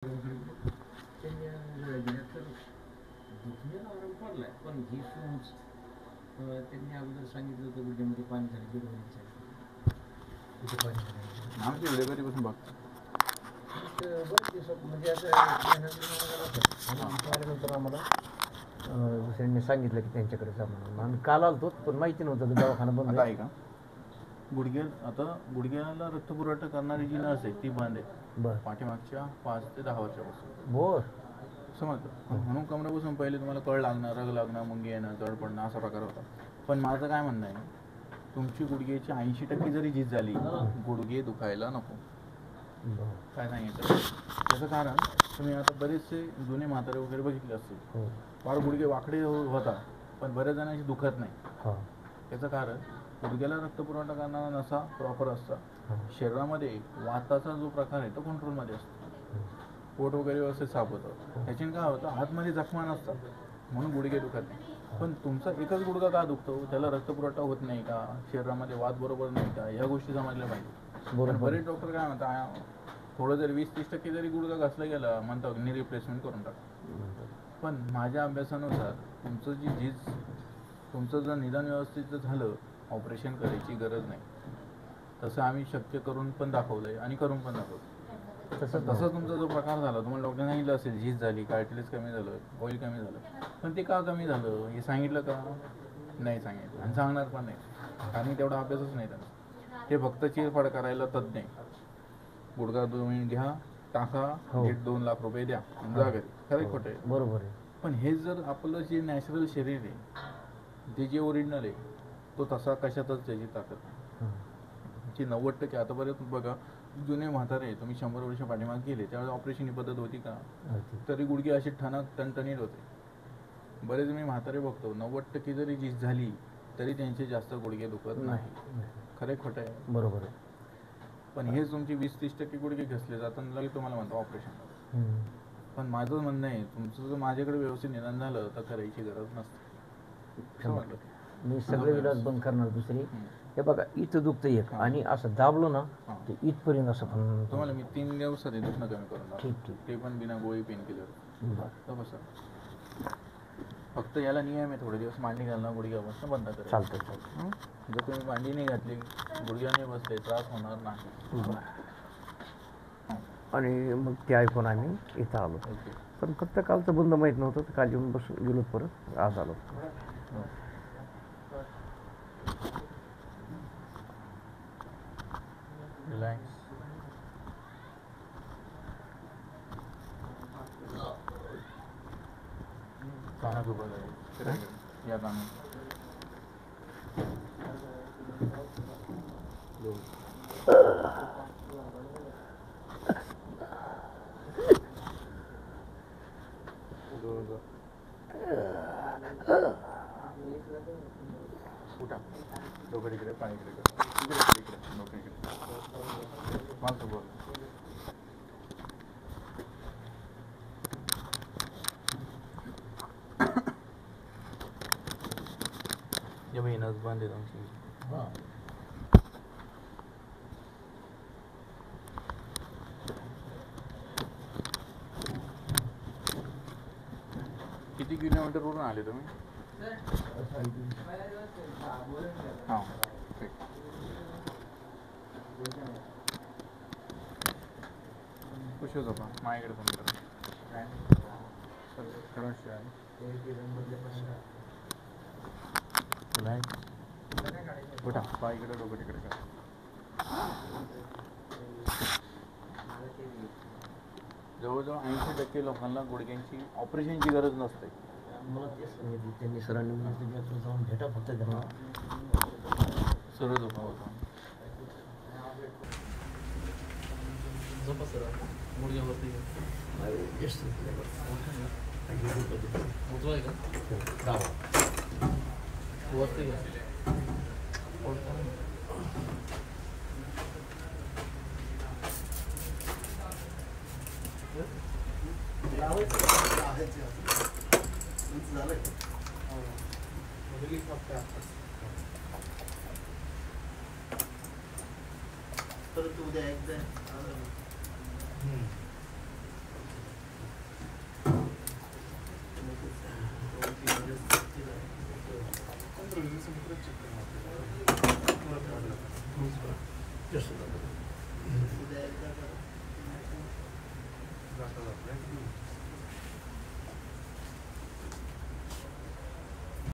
दुखण्याला आराम पडलाय पण ही सूज त्यांनी अगोदर सांगितलं होतं गुडघ्यामध्ये पाणी झालं गिरवण्याच्या तिथे पाणी झालं आमच्या वेळेपासून बघतो बरेच दिवसात म्हणजे आता आल्यानंतर आम्हाला दुसऱ्यांनी सांगितलं की त्यांच्याकडे जा म्हणून आम्ही काल आलतो पण माहिती नव्हतं दवाखाना बंद आहे का. गुडघ्याला रक्तपुरवठा करणारी जी नस आहे ती बंद आहे. बरं पाठीमागच्या 5 ते 10 वर्षापासून. बोर समजलं. म्हणून कमरेपासून पहिले तुम्हाला कळ लागणं, रग लागणं, मुंगी येणं, जड पडणं असा प्रकार होता. पण माझं काय म्हणणं आहे, तुमची गुडघ्याची 80% जरी झीज झाली, गुडघे दुखायला नको. काय सांगितलं त्याचं कारण तुम्ही आता बरेचसे जुने म्हातारे वगैरे बघितले असतील. फार गुडघे वाकडे होता पण बऱ्याच जणांची दुखत नाही. त्याचं कारण गुडघ्याला रक्तपुरवठा करणारा नसा प्रॉपर असता. शरीरामध्ये वाताचा जो प्रकार आहे तो कंट्रोलमध्ये असतो. पोट वगैरे व्यवस्थित साफ होतं. त्याच्याने काय होतं, आतमध्ये जखमा नसतात म्हणून गुडघे दुखत नाही. पण तुमचा एकच गुडघा का दुखतो, त्याला रक्तपुरवठा होत नाही का, शरीरामध्ये वात बरोबर नाही का, या गोष्टी समजल्या पाहिजे. बरेच डॉक्टर काय म्हणतात, थोडं जरी 20-30% जरी गुडघा घासला गेला म्हणतात नी रिप्लेसमेंट करून टाका. पण माझ्या अभ्यासानुसार तुमचं जर निदान व्यवस्थित झालं, ऑपरेशन करायची गरज नाही. तसं आम्ही शक्य करून पण दाखवलंय आणि करून पण दाखवलं. तसं तुमचा जो प्रकार झाला, तुम्हाला डॉक्टर सांगितलं असेल झीज झाली, कार्टिलेज कमी झालं, ऑइल कमी झालं, पण ते का कमी झालं हे सांगितलं का, नाही सांगितलं आणि सांगणार पण नाही. कारण तेवढा अभ्यासच नाही त्यांना. ते फक्त चिरफाड करायला तज्ञ आहे. गुडघा तुम्ही घ्या, टाका, 1.5-2 लाख रुपये द्या, जा घरी. खरं खोटं आहे, बरोबर आहे. पण हे जर आपलं जे नॅचरल शरीर आहे, ते जे ओरिजिनल आहे, तो तसा कशातच त्याची ताकद नाही. 90% आतापर्यंत बघा, जुने म्हातारे तुम्ही 100 वर्ष पाठीमागे गेले त्यावेळेस ऑपरेशन ही पद्धत होती का, तरी गुडघे अशी ठणक टणटणीत होते. बरेच मी म्हातारे बघतो 90% जरी झीज झाली तरी त्यांचे जास्त गुडघे दुखत नाही. खरे खोटं आहे, बरोबर आहे. पण हे तुमची 20-30% गुडघे घसले जातात लगेच तुम्हाला म्हणतो ऑपरेशन. पण माझं म्हणणं आहे, तुमचं जर माझ्याकडे व्यवस्थित निदान झालं तर करायची गरज नसते. मी सगळे इलाज बंद करणार. दुसरी हे बघा, इथं दुखतं एक आणि असं दाबलो ना ते इथपर्यंत असं पण तुम्हाला मी 3 दिवसात दुखणं कमी करून ठीक ठीक ते पण बिना गोळी पेन किलर. बस फक्त याला नियम आहे, थोडे दिवस मांडी घालणं, गुडघ्यापासून बंद करायचं. चालतं. जर तुम्ही मांडी नाही घातली, गुडघ्याने बसले, त्रास होणार नाही. आणि मग ते ऐकून आम्ही इथं आलो. पण फक्त कालचं बंद माहीत नव्हतं, तर काल येऊन बसून गेलो, परत आज आलो. रिलॅक्स. काना खूप या काना उठा, डोकं इकडे, पाय इकडे, इकडे डोकं इकडे. मागचं बोल. ये भाई नस बांध देता हूँ. किती किलोमीटरवरून आले तुम्ही? हां ठीक. खुश होतो का माझ्याकडे फोन करा. उठा, पाय इकडे, डोकं तिकडे करा. जवळजवळ 80% लोकांना गुडघ्यांची ऑपरेशनची गरज नसते. मला तेच सांगितलं त्यांनी, सरांनी म्हणजे जाऊन भेटा फक्त त्यांना सरळ झोपा होता. झोपा सर, गुडघ्यावरती उजवा आहे का, डावा वरती घ्या. परत उद्या एकदा जाता